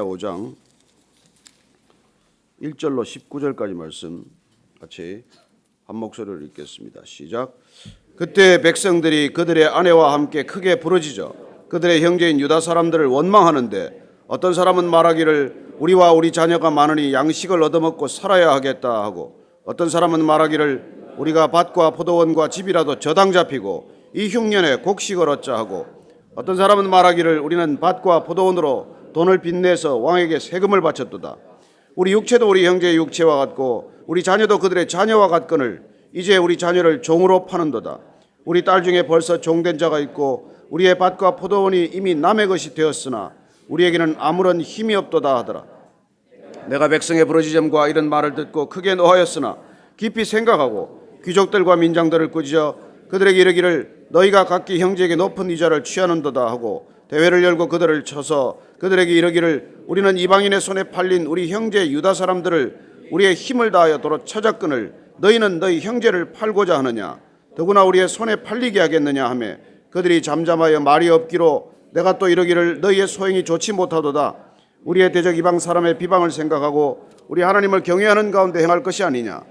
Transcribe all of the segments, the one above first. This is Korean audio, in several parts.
스가랴 5장 1절로 19절까지 말씀 같이 한 목소리로 읽겠습니다. 시작. 그때 백성들이 그들의 아내와 함께 크게 부르짖어 그들의 형제인 유다 사람들을 원망하는데 어떤 사람은 말하기를 우리와 우리 자녀가 많으니 양식을 얻어먹고 살아야 하겠다 하고, 어떤 사람은 말하기를 우리가 밭과 포도원과 집이라도 저당 잡히고 이 흉년에 곡식을 얻자 하고, 어떤 사람은 말하기를 우리는 밭과 포도원으로 돈을 빚내서 왕에게 세금을 바쳤도다. 우리 육체도 우리 형제의 육체와 같고 우리 자녀도 그들의 자녀와 같거늘 이제 우리 자녀를 종으로 파는도다. 우리 딸 중에 벌써 종된 자가 있고 우리의 밭과 포도원이 이미 남의 것이 되었으나 우리에게는 아무런 힘이 없도다 하더라. 내가 백성의 부르짖음과 이런 말을 듣고 크게 노하였으나 깊이 생각하고 귀족들과 민장들을 꾸짖어 그들에게 이르기를 너희가 각기 형제에게 높은 이자를 취하는도다 하고, 대회를 열고 그들을 쳐서 그들에게 이르기를 우리는 이방인의 손에 팔린 우리 형제 유다 사람들을 우리의 힘을 다하여 도로 찾았거늘 너희는 너희 형제를 팔고자 하느냐? 더구나 우리의 손에 팔리게 하겠느냐 하며, 그들이 잠잠하여 말이 없기로 내가 또 이르기를 너희의 소행이 좋지 못하도다. 우리의 대적 이방 사람의 비방을 생각하고 우리 하나님을 경외하는 가운데 행할 것이 아니냐?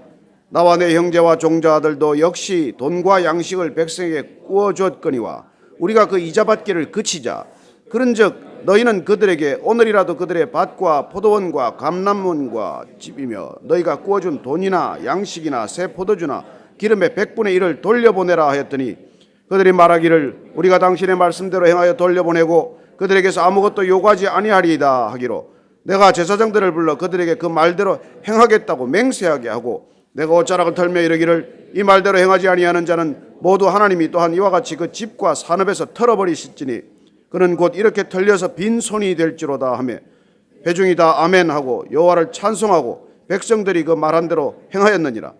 나와 내 형제와 종자 아들도 역시 돈과 양식을 백성에게 구워주었거니와 우리가 그 이자 받기를 그치자. 그런즉 너희는 그들에게 오늘이라도 그들의 밭과 포도원과 감람원과 집이며 너희가 구워준 돈이나 양식이나 새 포도주나 기름의 100분의 1을 돌려보내라 하였더니, 그들이 말하기를 우리가 당신의 말씀대로 행하여 돌려보내고 그들에게서 아무것도 요구하지 아니하리이다 하기로, 내가 제사장들을 불러 그들에게 그 말대로 행하겠다고 맹세하게 하고, 내가 옷자락을 털며 이르기를 이 말대로 행하지 아니하는 자는 모두 하나님이 또한 이와 같이 그 집과 산업에서 털어버리실지니 그는 곧 이렇게 털려서 빈손이 될지로다 하며, 회중이 다 아멘 하고 여호와를 찬송하고 백성들이 그 말한 대로 행하였느니라.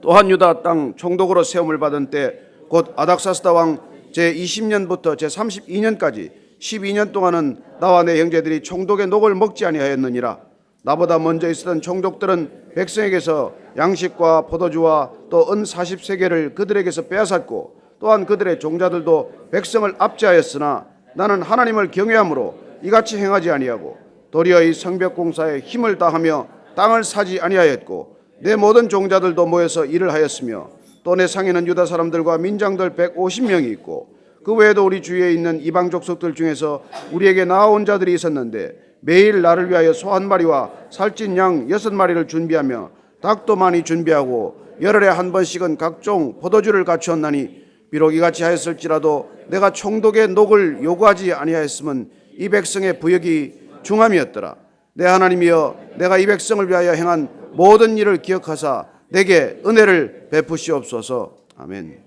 또한 유다 땅 총독으로 세움을 받은 때 곧 아닥사스다 왕 제20년부터 제32년까지 12년 동안은 나와 내 형제들이 총독의 녹을 먹지 아니하였느니라. 나보다 먼저 있었던 총독들은 백성에게서 양식과 포도주와 또 은 40세겔을 그들에게서 빼앗았고, 또한 그들의 종자들도 백성을 압제하였으나 나는 하나님을 경외함으로 이같이 행하지 아니하고 도리어 이 성벽 공사에 힘을 다하며 땅을 사지 아니하였고, 내 모든 종자들도 모여서 일을 하였으며 또 내 상인은 유다 사람들과 민장들 150명이 있고 그 외에도 우리 주위에 있는 이방 족속들 중에서 우리에게 나아온 자들이 있었는데 매일 나를 위하여 소 한 마리와 살찐 양 6마리를 준비하며 닭도 많이 준비하고 열흘에 한 번씩은 각종 포도주를 갖추었나니, 비록 이같이 하였을지라도 내가 총독의 녹을 요구하지 아니하였음은 이 백성의 부역이 중함이었더라. 내 하나님이여, 내가 이 백성을 위하여 행한 모든 일을 기억하사 내게 은혜를 베푸시옵소서. 아멘.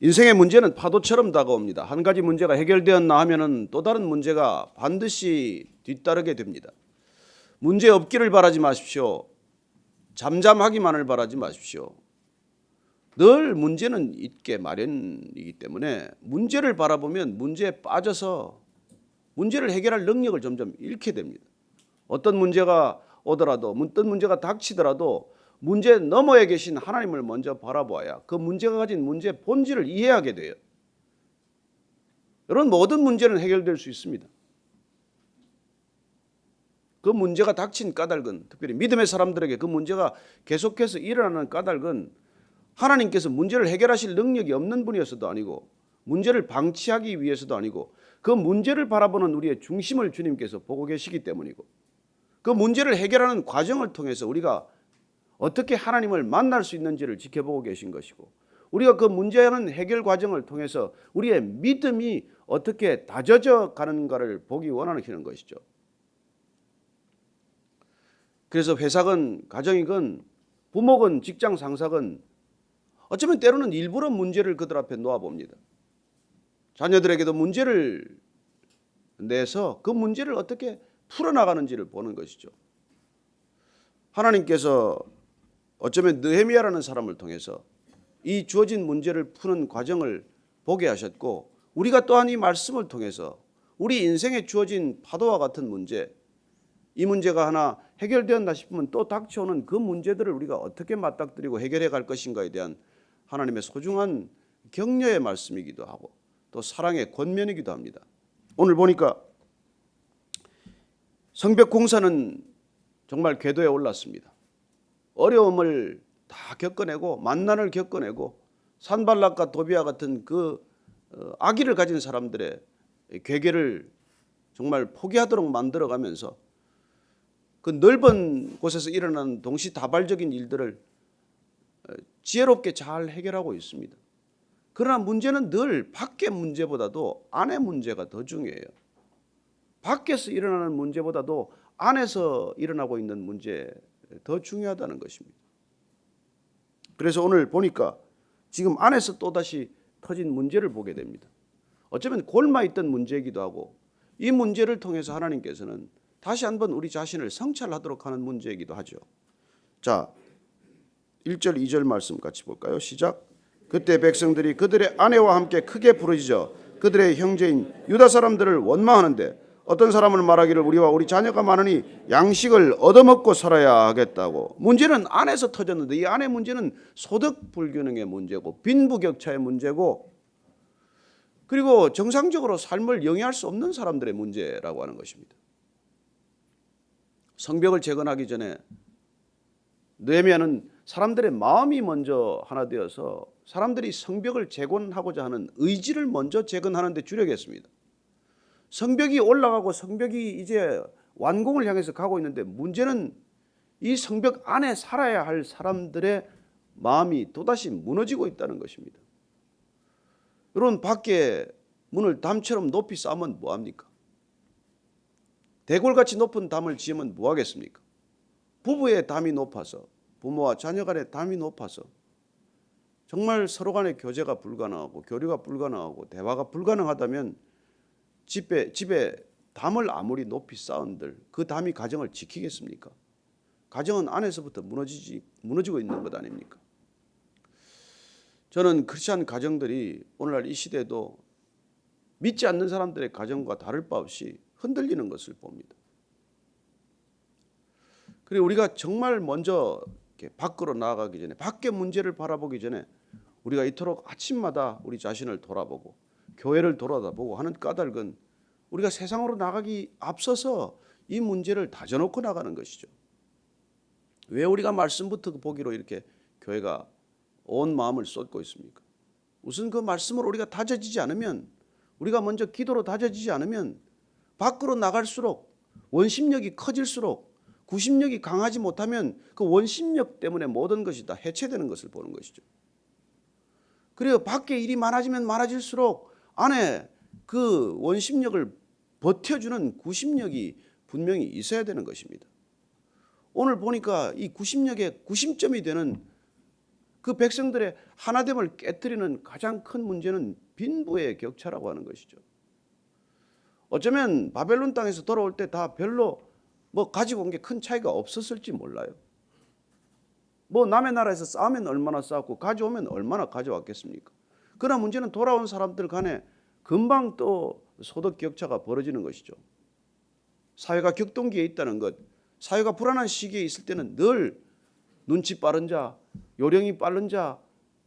인생의 문제는 파도처럼 다가옵니다. 한 가지 문제가 해결되었나 하면은 또 다른 문제가 반드시 뒤따르게 됩니다. 문제 없기를 바라지 마십시오. 잠잠하기만을 바라지 마십시오. 늘 문제는 있게 마련이기 때문에 문제를 바라보면 문제에 빠져서 문제를 해결할 능력을 점점 잃게 됩니다. 어떤 문제가 오더라도, 어떤 문제가 닥치더라도 문제 너머에 계신 하나님을 먼저 바라보아야 그 문제가 가진 문제의 본질을 이해하게 돼요. 이런 모든 문제는 해결될 수 있습니다. 그 문제가 닥친 까닭은, 특별히 믿음의 사람들에게 그 문제가 계속해서 일어나는 까닭은 하나님께서 문제를 해결하실 능력이 없는 분이어서도 아니고 문제를 방치하기 위해서도 아니고 그 문제를 바라보는 우리의 중심을 주님께서 보고 계시기 때문이고, 그 문제를 해결하는 과정을 통해서 우리가 어떻게 하나님을 만날 수 있는지를 지켜보고 계신 것이고, 우리가 그 문제하는 해결 과정을 통해서 우리의 믿음이 어떻게 다져져 가는가를 보기 원하시는 것이죠. 그래서 회사건 가정이건 부모건 직장 상사건 어쩌면 때로는 일부러 문제를 그들 앞에 놓아봅니다. 자녀들에게도 문제를 내서 그 문제를 어떻게 풀어나가는지를 보는 것이죠. 하나님께서 어쩌면 느헤미야라는 사람을 통해서 이 주어진 문제를 푸는 과정을 보게 하셨고, 우리가 또한 이 말씀을 통해서 우리 인생에 주어진 파도와 같은 문제, 이 문제가 하나 해결되었나 싶으면 또 닥쳐오는 그 문제들을 우리가 어떻게 맞닥뜨리고 해결해 갈 것인가에 대한 하나님의 소중한 격려의 말씀이기도 하고 또 사랑의 권면이기도 합니다. 오늘 보니까 성벽 공사는 정말 궤도에 올랐습니다. 어려움을 다 겪어내고 만난을 겪어내고 산발락과 도비아 같은 그 악의를 가진 사람들의 괴계를 정말 포기하도록 만들어가면서 그 넓은 곳에서 일어나는 동시다발적인 일들을 지혜롭게 잘 해결하고 있습니다. 그러나 문제는 늘 밖의 문제보다도 안의 문제가 더 중요해요. 밖에서 일어나는 문제보다도 안에서 일어나고 있는 문제 더 중요하다는 것입니다. 그래서 오늘 보니까 지금 안에서 또다시 터진 문제를 보게 됩니다. 어쩌면 골마있던 문제이기도 하고 이 문제를 통해서 하나님께서는 다시 한번 우리 자신을 성찰하도록 하는 문제이기도 하죠. 자, 1절 2절 말씀 같이 볼까요? 시작. 그때 백성들이 그들의 아내와 함께 크게 부르짖어 그들의 형제인 유다 사람들을 원망하는데 어떤 사람은 말하기를 우리와 우리 자녀가 많으니 양식을 얻어먹고 살아야 하겠다고. 문제는 안에서 터졌는데 이 안의 문제는 소득 불균형의 문제고 빈부격차의 문제고 그리고 정상적으로 삶을 영위할 수 없는 사람들의 문제라고 하는 것입니다. 성벽을 재건하기 전에 느헤미야는 사람들의 마음이 먼저 하나 되어서 사람들이 성벽을 재건하고자 하는 의지를 먼저 재건하는 데 주력했습니다. 성벽이 올라가고 성벽이 이제 완공을 향해서 가고 있는데 문제는 이 성벽 안에 살아야 할 사람들의 마음이 또다시 무너지고 있다는 것입니다. 여러분, 밖에 문을 담처럼 높이 쌓으면 뭐합니까? 대골같이 높은 담을 지으면 뭐하겠습니까? 부부의 담이 높아서 부모와 자녀 간의 담이 높아서 정말 서로 간의 교제가 불가능하고 교류가 불가능하고 대화가 불가능하다면 집에 담을 아무리 높이 쌓은들 그 담이 가정을 지키겠습니까? 가정은 안에서부터 무너지고 있는 것 아닙니까? 저는 크리스찬 가정들이 오늘날 이 시대도 믿지 않는 사람들의 가정과 다를 바 없이 흔들리는 것을 봅니다. 그리고 우리가 정말 먼저 밖으로 나아가기 전에 밖의 문제를 바라보기 전에 우리가 이토록 아침마다 우리 자신을 돌아보고 교회를 돌아다보고 하는 까닭은 우리가 세상으로 나가기 앞서서 이 문제를 다져놓고 나가는 것이죠. 왜 우리가 말씀부터 보기로 이렇게 교회가 온 마음을 쏟고 있습니까? 우선 그 말씀으로 우리가 다져지지 않으면 우리가 먼저 기도로 다져지지 않으면 밖으로 나갈수록 원심력이 커질수록 구심력이 강하지 못하면 그 원심력 때문에 모든 것이 다 해체되는 것을 보는 것이죠. 그리고 밖에 일이 많아지면 많아질수록 안에 그 원심력을 버텨주는 구심력이 분명히 있어야 되는 것입니다. 오늘 보니까 이 구심력의 구심점이 되는 그 백성들의 하나됨을 깨뜨리는 가장 큰 문제는 빈부의 격차라고 하는 것이죠. 어쩌면 바벨론 땅에서 돌아올 때 다 별로 가지고 온 게 큰 차이가 없었을지 몰라요. 남의 나라에서 싸우면 얼마나 싸웠고 가져오면 얼마나 가져왔겠습니까? 그러나 문제는 돌아온 사람들 간에 금방 또 소득 격차가 벌어지는 것이죠. 사회가 격동기에 있다는 것, 사회가 불안한 시기에 있을 때는 늘 눈치 빠른 자, 요령이 빠른 자,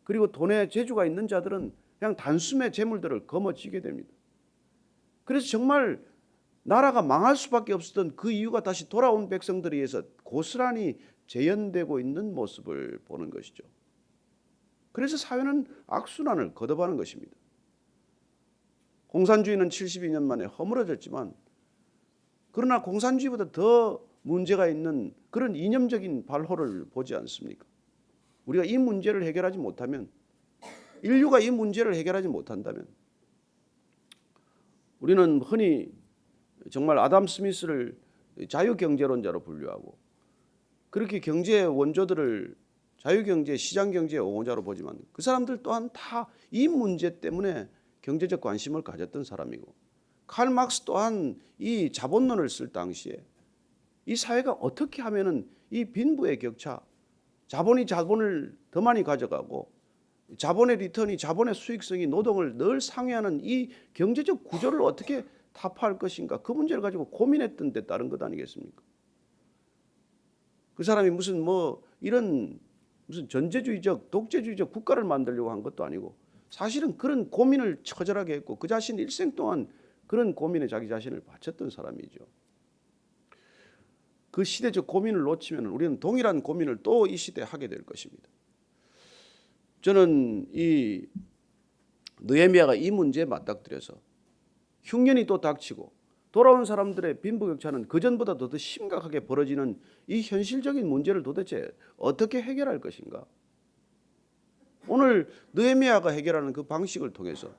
그리고 돈에 재주가 있는 자들은 그냥 단숨에 재물들을 거머쥐게 됩니다. 그래서 정말 나라가 망할 수밖에 없었던 그 이유가 다시 돌아온 백성들에 의해서 고스란히 재현되고 있는 모습을 보는 것이죠. 그래서 사회는 악순환을 거듭하는 것입니다. 공산주의는 72년 만에 허물어졌지만 그러나 공산주의보다 더 문제가 있는 그런 이념적인 발호를 보지 않습니까? 우리가 이 문제를 해결하지 못하면 인류가 이 문제를 해결하지 못한다면 우리는 흔히 정말 아담 스미스를 자유경제론자로 분류하고 그렇게 경제의 원조들을 자유경제, 시장경제의 옹호자로 보지만 그 사람들 또한 다 이 문제 때문에 경제적 관심을 가졌던 사람이고 칼 막스 또한 이 자본론을 쓸 당시에 이 사회가 어떻게 하면은 이 빈부의 격차, 자본이 자본을 더 많이 가져가고 자본의 리턴이 자본의 수익성이 노동을 늘 상회하는 이 경제적 구조를 어떻게 타파할 것인가 그 문제를 가지고 고민했던 데 따른 것 아니겠습니까? 그 사람이 무슨 전제주의적 독재주의적 국가를 만들려고 한 것도 아니고 사실은 그런 고민을 처절하게 했고 그 자신 일생 동안 그런 고민에 자기 자신을 바쳤던 사람이죠. 그 시대적 고민을 놓치면 우리는 동일한 고민을 또 이 시대에 하게 될 것입니다. 저는 이 느헤미야가 이 문제에 맞닥뜨려서 흉년이 또 닥치고 돌아온 사람들의 빈부격차는 그전보다 더 심각하게 벌어지는 이 현실적인 문제를 도대체 어떻게 해결할 것인가? 오늘 느헤미야가 해결하는 그 방식을 통해서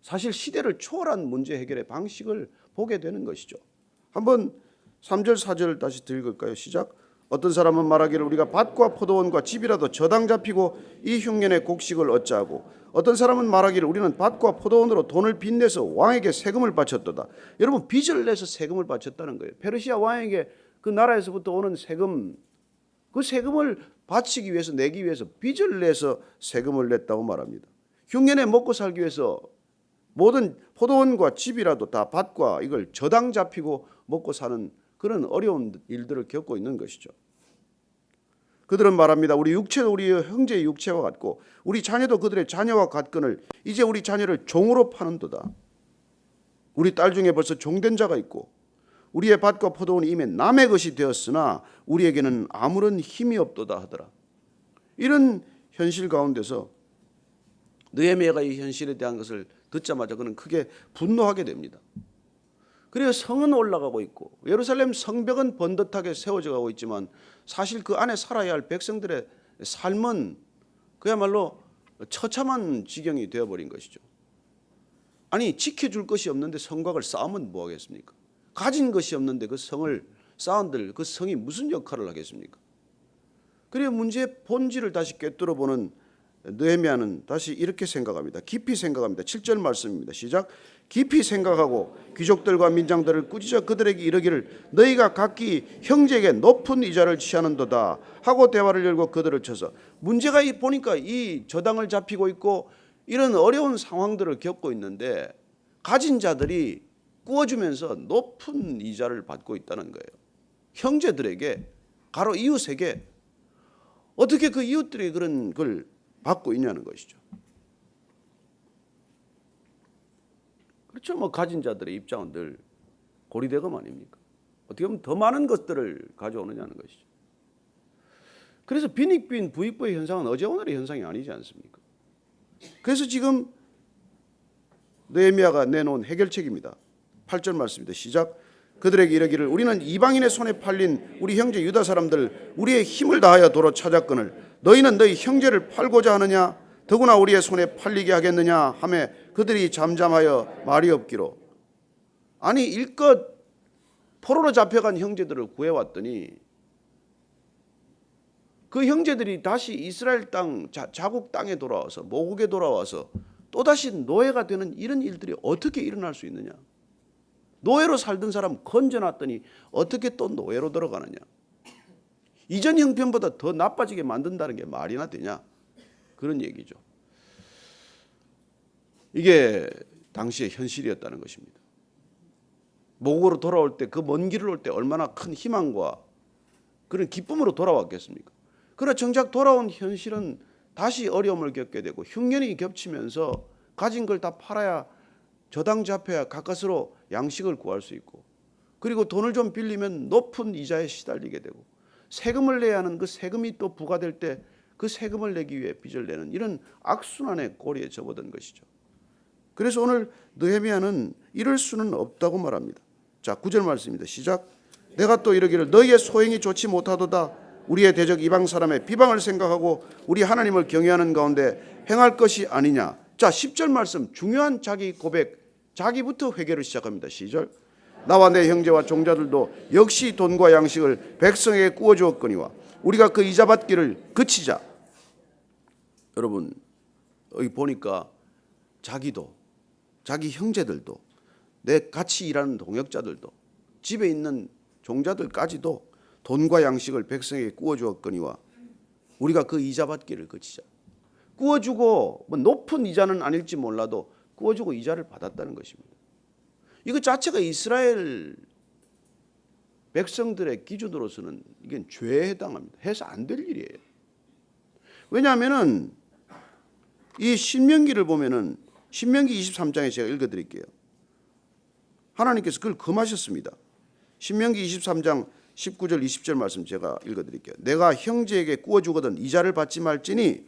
사실 시대를 초월한 문제 해결의 방식을 보게 되는 것이죠. 한번 3절 4절 다시 읽을까요? 시작. 어떤 사람은 말하기를 우리가 밭과 포도원과 집이라도 저당 잡히고 이 흉년의 곡식을 어찌하고, 어떤 사람은 말하기를 우리는 밭과 포도원으로 돈을 빚내서 왕에게 세금을 바쳤도다. 여러분, 빚을 내서 세금을 바쳤다는 거예요. 페르시아 왕에게 그 나라에서부터 오는 세금, 그 세금을 바치기 위해서, 내기 위해서 빚을 내서 세금을 냈다고 말합니다. 흉년에 먹고 살기 위해서 모든 포도원과 집이라도 다 밭과 이걸 저당 잡히고 먹고 사는 그런 어려운 일들을 겪고 있는 것이죠. 그들은 말합니다. 우리 육체도 우리 형제의 육체와 같고 우리 자녀도 그들의 자녀와 같거늘 이제 우리 자녀를 종으로 파는도다. 우리 딸 중에 벌써 종된 자가 있고 우리의 밭과 포도원이 이미 남의 것이 되었으나 우리에게는 아무런 힘이 없도다 하더라. 이런 현실 가운데서 느헤미야가 이 현실에 대한 것을 듣자마자 그는 크게 분노하게 됩니다. 그리고 성은 올라가고 있고 예루살렘 성벽은 번듯하게 세워져 가고 있지만 사실 그 안에 살아야 할 백성들의 삶은 그야말로 처참한 지경이 되어버린 것이죠. 아니, 지켜줄 것이 없는데 성곽을 쌓으면 뭐하겠습니까? 가진 것이 없는데 그 성을 쌓은들 그 성이 무슨 역할을 하겠습니까? 그리고 문제의 본질을 다시 꿰뚫어보는 느헤미야는 다시 이렇게 생각합니다. 깊이 생각합니다. 7절 말씀입니다. 시작. 깊이 생각하고 귀족들과 민장들을 꾸짖어 그들에게 이르기를 너희가 각기 형제에게 높은 이자를 취하는도다 하고 대화를 열고 그들을 쳐서, 문제가 보니까 이 저당을 잡히고 있고 이런 어려운 상황들을 겪고 있는데 가진 자들이 꾸어주면서 높은 이자를 받고 있다는 거예요. 형제들에게, 가로 이웃에게. 어떻게 그 이웃들이 그런 걸 받고 있냐는 것이죠. 그렇죠. 뭐 가진 자들의 입장은 늘 고리대금 아닙니까? 어떻게 보면 더 많은 것들을 가져오느냐는 것이죠. 그래서 빈익빈 부익부의 현상은 어제 오늘의 현상이 아니지 않습니까? 그래서 지금 느헤미야가 내놓은 해결책입니다. 8절 말씀입니다. 시작. 그들에게 이르기를 우리는 이방인의 손에 팔린 우리 형제 유다 사람들 우리의 힘을 다하여 도로 찾았거늘 너희는 너희 형제를 팔고자 하느냐? 더구나 우리의 손에 팔리게 하겠느냐 하며 그들이 잠잠하여 말이 없기로. 아니, 일껏 포로로 잡혀간 형제들을 구해왔더니 그 형제들이 다시 이스라엘 땅, 자국 땅에 돌아와서, 모국에 돌아와서 또다시 노예가 되는 이런 일들이 어떻게 일어날 수 있느냐? 노예로 살던 사람 건져놨더니 어떻게 또 노예로 들어가느냐? 이전 형편보다 더 나빠지게 만든다는 게 말이나 되냐? 그런 얘기죠. 이게 당시의 현실이었다는 것입니다. 모국으로 돌아올 때, 그 먼 길을 올 때 얼마나 큰 희망과 그런 기쁨으로 돌아왔겠습니까? 그러나 정작 돌아온 현실은 다시 어려움을 겪게 되고 흉년이 겹치면서 가진 걸 다 팔아야, 저당 잡혀야 가까스로 양식을 구할 수 있고, 그리고 돈을 좀 빌리면 높은 이자에 시달리게 되고, 세금을 내야 하는 그 세금이 또 부과될 때 그 세금을 내기 위해 빚을 내는 이런 악순환의 꼬리에 접어든 것이죠. 그래서 오늘 느헤미야는 이럴 수는 없다고 말합니다. 자, 9절 말씀입니다. 시작. 내가 또 이르기를 너희의 소행이 좋지 못하도다. 우리의 대적 이방 사람의 비방을 생각하고 우리 하나님을 경외하는 가운데 행할 것이 아니냐. 자, 10절 말씀, 중요한 자기 고백, 자기부터 회개를 시작합니다. 시절. 나와 내 형제와 종자들도 역시 돈과 양식을 백성에게 구워주었거니와 우리가 그 이자 받기를 그치자. 여러분, 여기 보니까 자기도, 자기 형제들도, 내 같이 일하는 동역자들도, 집에 있는 종자들까지도 돈과 양식을 백성에게 구워주었거니와 우리가 그 이자 받기를 그치자. 구워주고, 뭐 높은 이자는 아닐지 몰라도 구워주고 이자를 받았다는 것입니다. 이거 자체가 이스라엘 백성들의 기준으로서는 이건 죄에 해당합니다. 해서 안 될 일이에요. 왜냐하면은 이 신명기를 보면은 신명기 23장에 제가 읽어드릴게요. 하나님께서 그걸 금하셨습니다. 신명기 23장 19절 20절 말씀 제가 읽어드릴게요. 내가 형제에게 구워주거든 이자를 받지 말지니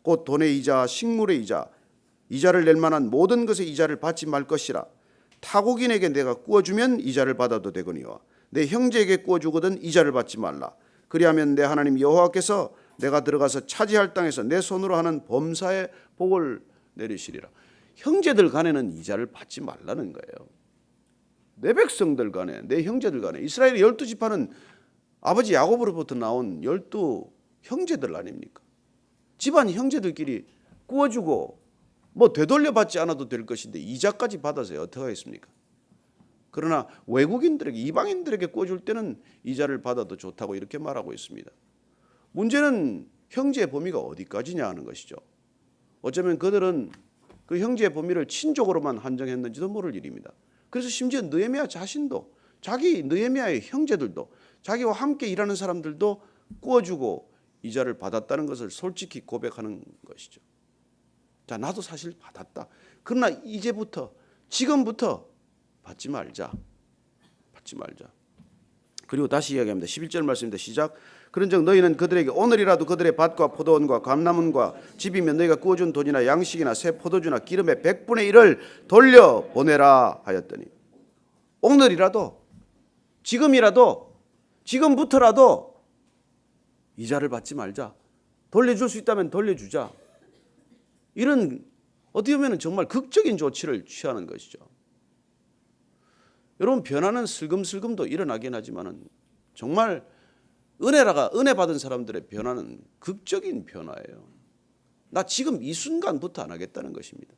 곧 돈의 이자 식물의 이자 이자를 낼 만한 모든 것의 이자를 받지 말 것이라. 타국인에게 내가 구워주면 이자를 받아도 되거니와 내 형제에게 구워주거든 이자를 받지 말라. 그리하면 내 하나님 여호와께서 내가 들어가서 차지할 땅에서 내 손으로 하는 범사에 복을 내리시리라. 형제들 간에는 이자를 받지 말라는 거예요. 내 백성들 간에, 내 형제들 간에. 이스라엘의 12지파는 아버지 야곱으로부터 나온 12 형제들 아닙니까? 집안 형제들끼리 구워주고 뭐 되돌려 받지 않아도 될 것인데 이자까지 받아서 어떻게 하겠습니까? 그러나 외국인들에게, 이방인들에게 구워줄 때는 이자를 받아도 좋다고 이렇게 말하고 있습니다. 문제는 형제의 범위가 어디까지냐 하는 것이죠. 어쩌면 그들은 그 형제의 범위를 친족으로만 한정했는지도 모를 일입니다. 그래서 심지어 느헤미야 자신도, 자기 느헤미야의 형제들도, 자기와 함께 일하는 사람들도 구워주고 이자를 받았다는 것을 솔직히 고백하는 것이죠. 자, 나도 사실 받았다. 그러나 이제부터, 지금부터 받지 말자. 받지 말자. 그리고 다시 이야기합니다. 11절 말씀입니다. 시작. 그런즉 너희는 그들에게 오늘이라도 그들의 밭과 포도원과 감람원과 집이면 너희가 구워준 돈이나 양식이나 새 포도주나 기름의 100분의 1을 돌려보내라 하였더니, 오늘이라도, 지금이라도, 지금부터라도 이자를 받지 말자. 돌려줄 수 있다면 돌려주자. 이런 어떻게 보면 정말 극적인 조치를 취하는 것이죠. 여러분, 변화는 슬금슬금도 일어나긴 하지만은 정말 은혜 받은 사람들의 변화는 극적인 변화예요. 나 지금 이 순간부터 안 하겠다는 것입니다.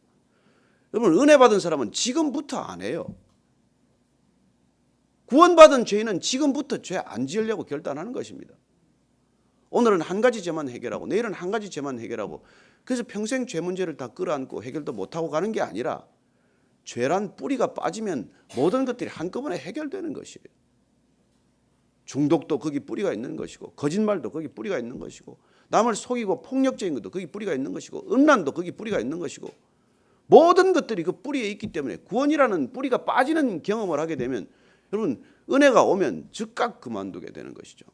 여러분, 은혜 받은 사람은 지금부터 안 해요. 구원받은 죄인은 지금부터 죄 안 지으려고 결단하는 것입니다. 오늘은 한 가지 죄만 해결하고 내일은 한 가지 죄만 해결하고 그래서 평생 죄 문제를 다 끌어안고 해결도 못하고 가는 게 아니라 죄란 뿌리가 빠지면 모든 것들이 한꺼번에 해결되는 것이에요. 중독도 거기 뿌리가 있는 것이고 거짓말도 거기 뿌리가 있는 것이고 남을 속이고 폭력적인 것도 거기 뿌리가 있는 것이고 음란도 거기 뿌리가 있는 것이고 모든 것들이 그 뿌리에 있기 때문에 구원이라는 뿌리가 빠지는 경험을 하게 되면 여러분 은혜가 오면 즉각 그만두게 되는 것이죠.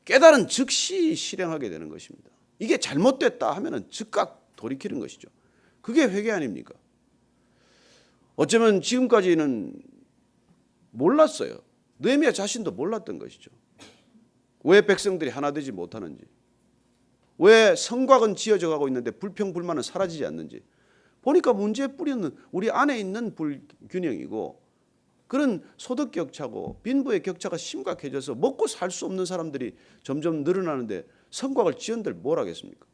깨달은 즉시 실행하게 되는 것입니다. 이게 잘못됐다 하면은 즉각 돌이키는 것이죠. 그게 회개 아닙니까? 어쩌면 지금까지는 몰랐어요. 느헤미야 자신도 몰랐던 것이죠. 왜 백성들이 하나 되지 못하는지, 왜 성곽은 지어져 가고 있는데 불평불만은 사라지지 않는지 보니까 문제의 뿌리는 우리 안에 있는 불균형이고 그런 소득 격차고 빈부의 격차가 심각해져서 먹고 살 수 없는 사람들이 점점 늘어나는데 성곽을 지은들 뭘 하겠습니까?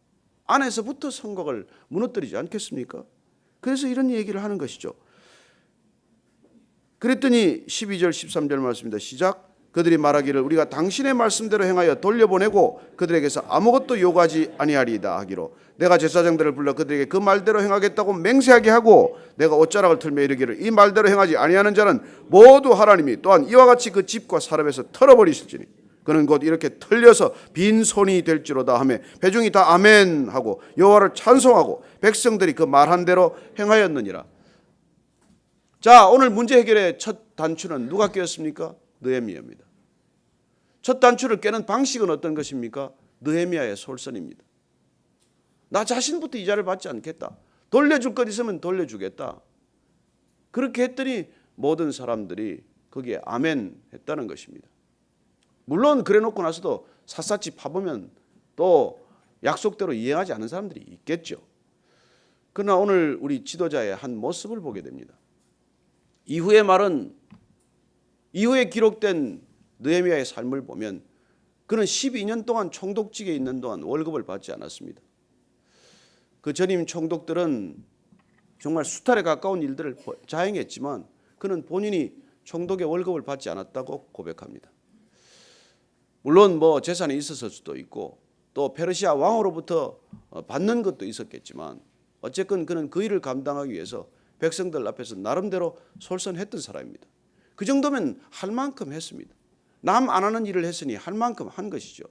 안에서부터 성곽을 무너뜨리지 않겠습니까? 그래서 이런 얘기를 하는 것이죠. 그랬더니 12절 13절 말씀입니다. 시작. 그들이 말하기를 우리가 당신의 말씀대로 행하여 돌려보내고 그들에게서 아무것도 요구하지 아니하리이다 하기로 내가 제사장들을 불러 그들에게 그 말대로 행하겠다고 맹세하게 하고 내가 옷자락을 틀며 이르기를 이 말대로 행하지 아니하는 자는 모두 하나님이 또한 이와 같이 그 집과 사람에서 털어버리실지니 그는 곧 이렇게 털려서 빈손이 될지로다 하며 회중이 다 아멘 하고 여호와를 찬송하고 백성들이 그 말한 대로 행하였느니라. 자, 오늘 문제 해결의 첫 단추는 누가 깨었습니까? 느헤미야입니다. 첫 단추를 깨는 방식은 어떤 것입니까? 느헤미야의 솔선입니다. 나 자신부터 이자를 받지 않겠다. 돌려줄 것 있으면 돌려주겠다. 그렇게 했더니 모든 사람들이 거기에 아멘 했다는 것입니다. 물론 그래 놓고 나서도 샅샅이 파보면 또 약속대로 이행하지 않는 사람들이 있겠죠. 그러나 오늘 우리 지도자의 한 모습을 보게 됩니다. 이후의 말은 이후에 기록된 느헤미야의 삶을 보면 그는 12년 동안 총독직에 있는 동안 월급을 받지 않았습니다. 그 전임 총독들은 정말 수탈에 가까운 일들을 자행했지만 그는 본인이 총독의 월급을 받지 않았다고 고백합니다. 물론 뭐 재산이 있었을 수도 있고 또 페르시아 왕으로부터 받는 것도 있었겠지만 어쨌건 그는 그 일을 감당하기 위해서 백성들 앞에서 나름대로 솔선했던 사람입니다. 그 정도면 할 만큼 했습니다. 남 안 하는 일을 했으니 할 만큼 한 것이죠.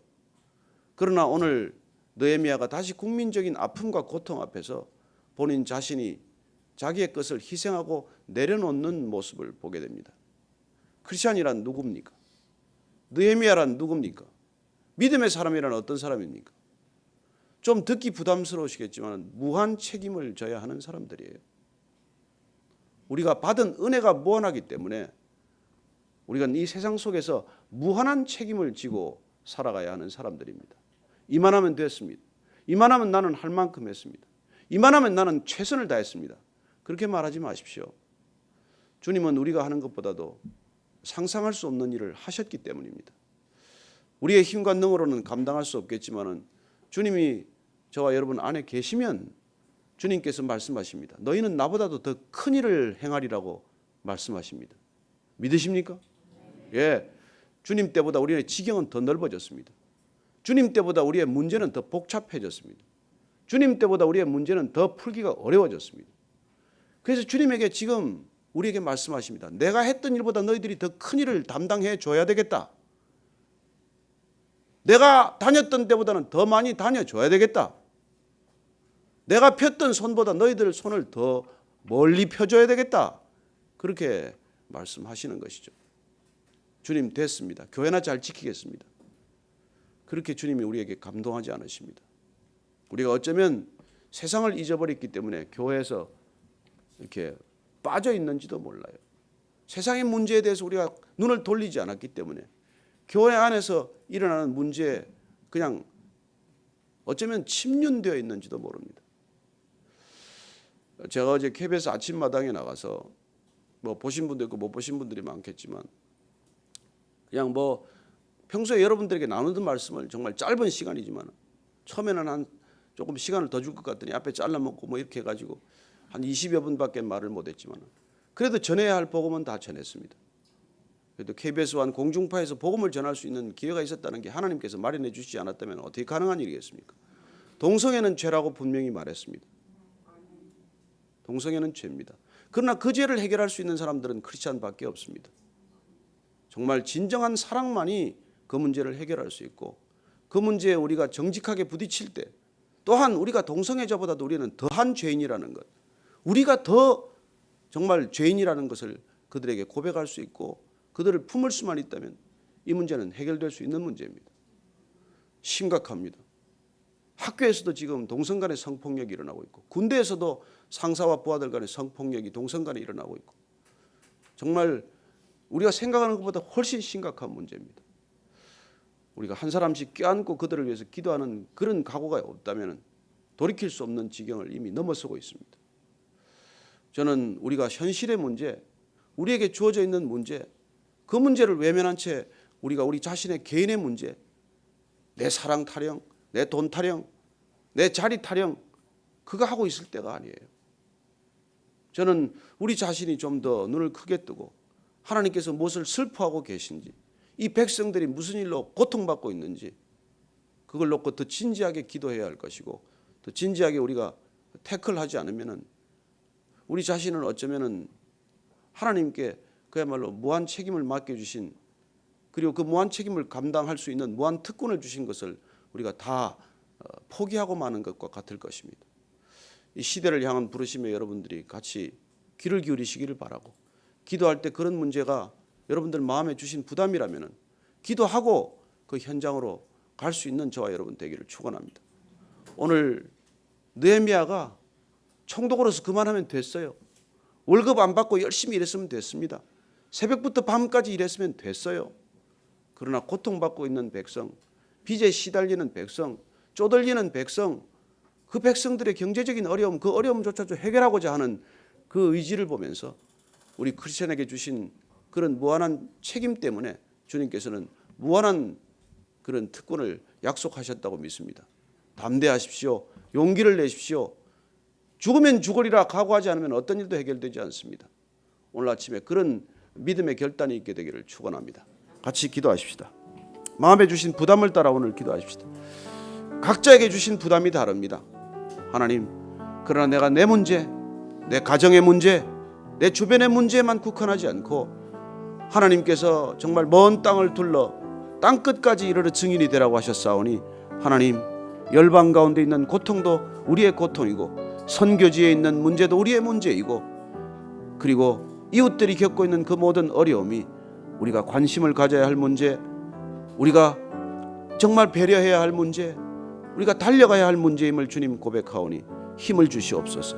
그러나 오늘 느헤미야가 다시 국민적인 아픔과 고통 앞에서 본인 자신이 자기의 것을 희생하고 내려놓는 모습을 보게 됩니다. 크리스찬이란 누굽니까? 느헤미야란 누굽니까? 믿음의 사람이란 어떤 사람입니까? 좀 듣기 부담스러우시겠지만 무한 책임을 져야 하는 사람들이에요. 우리가 받은 은혜가 무한하기 때문에 우리가 이 세상 속에서 무한한 책임을 지고 살아가야 하는 사람들입니다. 이만하면 됐습니다. 이만하면 나는 할 만큼 했습니다. 이만하면 나는 최선을 다했습니다. 그렇게 말하지 마십시오. 주님은 우리가 하는 것보다도 상상할 수 없는 일을 하셨기 때문입니다. 우리의 힘과 능으로는 감당할 수 없겠지만 주님이 저와 여러분 안에 계시면 주님께서 말씀하십니다. 너희는 나보다도 더 큰 일을 행하리라고 말씀하십니다. 믿으십니까? 예, 주님 때보다 우리의 지경은 더 넓어졌습니다. 주님 때보다 우리의 문제는 더 복잡해졌습니다. 주님 때보다 우리의 문제는 더 풀기가 어려워졌습니다. 그래서 주님에게 지금 우리에게 말씀하십니다. 내가 했던 일보다 너희들이 더 큰 일을 담당해 줘야 되겠다. 내가 다녔던 때보다는 더 많이 다녀줘야 되겠다. 내가 폈던 손보다 너희들 손을 더 멀리 펴줘야 되겠다. 그렇게 말씀하시는 것이죠. 주님 됐습니다. 교회나 잘 지키겠습니다. 그렇게 주님이 우리에게 감동하지 않으십니다. 우리가 어쩌면 세상을 잊어버렸기 때문에 교회에서 이렇게 빠져 있는지도 몰라요. 세상의 문제에 대해서 우리가 눈을 돌리지 않았기 때문에 교회 안에서 일어나는 문제에 그냥 어쩌면 침륜되어 있는지도 모릅니다. 제가 어제 KBS 아침마당에 나가서 뭐 보신 분도 있고 못 보신 분들이 많겠지만 그냥 뭐 평소에 여러분들에게 나누던 말씀을 정말 짧은 시간이지만 처음에는 한 조금 시간을 더 줄 것 같더니 앞에 잘라먹고 뭐 이렇게 해가지고 한 20여 분밖에 말을 못했지만 그래도 전해야 할 복음은 다 전했습니다. 그래도 KBS와 공중파에서 복음을 전할 수 있는 기회가 있었다는 게 하나님께서 마련해 주시지 않았다면 어떻게 가능한 일이겠습니까? 동성애는 죄라고 분명히 말했습니다. 동성애는 죄입니다. 그러나 그 죄를 해결할 수 있는 사람들은 크리스찬밖에 없습니다. 정말 진정한 사랑만이 그 문제를 해결할 수 있고 그 문제에 우리가 정직하게 부딪힐 때 또한 우리가 동성애자보다도 우리는 더한 죄인이라는 것, 우리가 더 정말 죄인이라는 것을 그들에게 고백할 수 있고 그들을 품을 수만 있다면 이 문제는 해결될 수 있는 문제입니다. 심각합니다. 학교에서도 지금 동성 간의 성폭력이 일어나고 있고 군대에서도 상사와 부하들 간의 성폭력이 동성 간에 일어나고 있고 정말 우리가 생각하는 것보다 훨씬 심각한 문제입니다. 우리가 한 사람씩 껴안고 그들을 위해서 기도하는 그런 각오가 없다면 돌이킬 수 없는 지경을 이미 넘어서고 있습니다. 저는 우리가 현실의 문제, 우리에게 주어져 있는 문제, 그 문제를 외면한 채 우리가 우리 자신의 개인의 문제, 내 사랑 타령, 내 돈 타령, 내 자리 타령 그거 하고 있을 때가 아니에요. 저는 우리 자신이 좀 더 눈을 크게 뜨고 하나님께서 무엇을 슬퍼하고 계신지 이 백성들이 무슨 일로 고통받고 있는지 그걸 놓고 더 진지하게 기도해야 할 것이고 더 진지하게 우리가 태클하지 않으면 우리 자신은 어쩌면 하나님께 그야말로 무한 책임을 맡겨주신 그리고 그 무한 책임을 감당할 수 있는 무한 특권을 주신 것을 우리가 다 포기하고 마는 것과 같을 것입니다. 이 시대를 향한 부르심에 여러분들이 같이 귀를 기울이시기를 바라고 기도할 때 그런 문제가 여러분들 마음에 주신 부담이라면 기도하고 그 현장으로 갈 수 있는 저와 여러분 되기를 축원합니다. 오늘 느헤미야가 총독으로서 그만하면 됐어요. 월급 안 받고 열심히 일했으면 됐습니다. 새벽부터 밤까지 일했으면 됐어요. 그러나 고통받고 있는 백성, 빚에 시달리는 백성, 쪼들리는 백성, 그 백성들의 경제적인 어려움, 그 어려움조차도 해결하고자 하는 그 의지를 보면서 우리 크리스천에게 주신 그런 무한한 책임 때문에 주님께서는 무한한 그런 특권을 약속하셨다고 믿습니다. 담대하십시오. 용기를 내십시오. 죽으면 죽으리라 각오하지 않으면 어떤 일도 해결되지 않습니다. 오늘 아침에 그런 믿음의 결단이 있게 되기를 축원합니다. 같이 기도하십시다. 마음에 주신 부담을 따라 오늘 기도하십시다. 각자에게 주신 부담이 다릅니다. 하나님, 그러나 내가 내 문제, 내 가정의 문제, 내 주변의 문제에만 국한하지 않고 하나님께서 정말 먼 땅을 둘러 땅끝까지 이르러 증인이 되라고 하셨사오니 하나님, 열방 가운데 있는 고통도 우리의 고통이고 선교지에 있는 문제도 우리의 문제이고, 그리고 이웃들이 겪고 있는 그 모든 어려움이 우리가 관심을 가져야 할 문제, 우리가 정말 배려해야 할 문제, 우리가 달려가야 할 문제임을 주님 고백하오니 힘을 주시옵소서,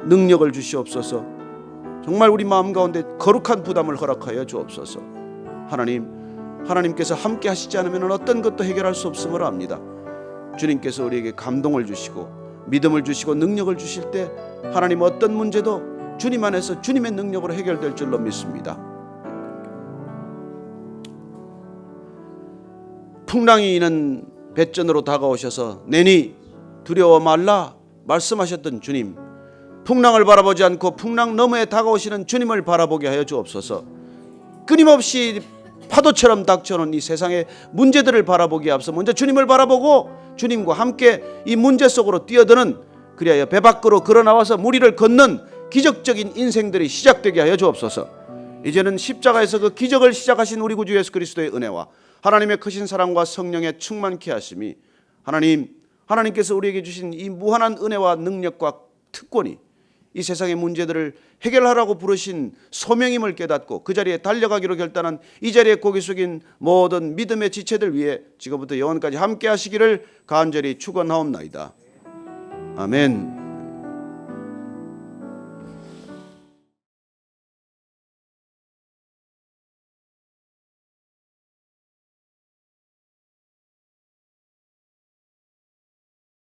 능력을 주시옵소서, 정말 우리 마음 가운데 거룩한 부담을 허락하여 주옵소서. 하나님께서 함께 하시지 않으면 어떤 것도 해결할 수 없음을 압니다. 주님께서 우리에게 감동을 주시고 믿음을 주시고 능력을 주실 때 하나님 어떤 문제도 주님 안에서 주님의 능력으로 해결될 줄로 믿습니다. 풍랑이 이는 뱃전으로 다가오셔서 내니 두려워 말라 말씀하셨던 주님, 풍랑을 바라보지 않고 풍랑 너머에 다가오시는 주님을 바라보게 하여 주옵소서. 끊임없이 파도처럼 닥쳐오는 이 세상의 문제들을 바라보기에 앞서 먼저 주님을 바라보고 주님과 함께 이 문제 속으로 뛰어드는, 그리하여 배 밖으로 걸어나와서 무리를 걷는 기적적인 인생들이 시작되게 하여 주옵소서. 이제는 십자가에서 그 기적을 시작하신 우리 구주 예수 그리스도의 은혜와 하나님의 크신 사랑과 성령의 충만케 하심이, 하나님께서 우리에게 주신 이 무한한 은혜와 능력과 특권이 이 세상의 문제들을 해결하라고 부르신 소명임을 깨닫고 그 자리에 달려가기로 결단한 이 자리에 고개 숙인 모든 믿음의 지체들 위해 지금부터 영원까지 함께 하시기를 간절히 축원하옵나이다. 아멘.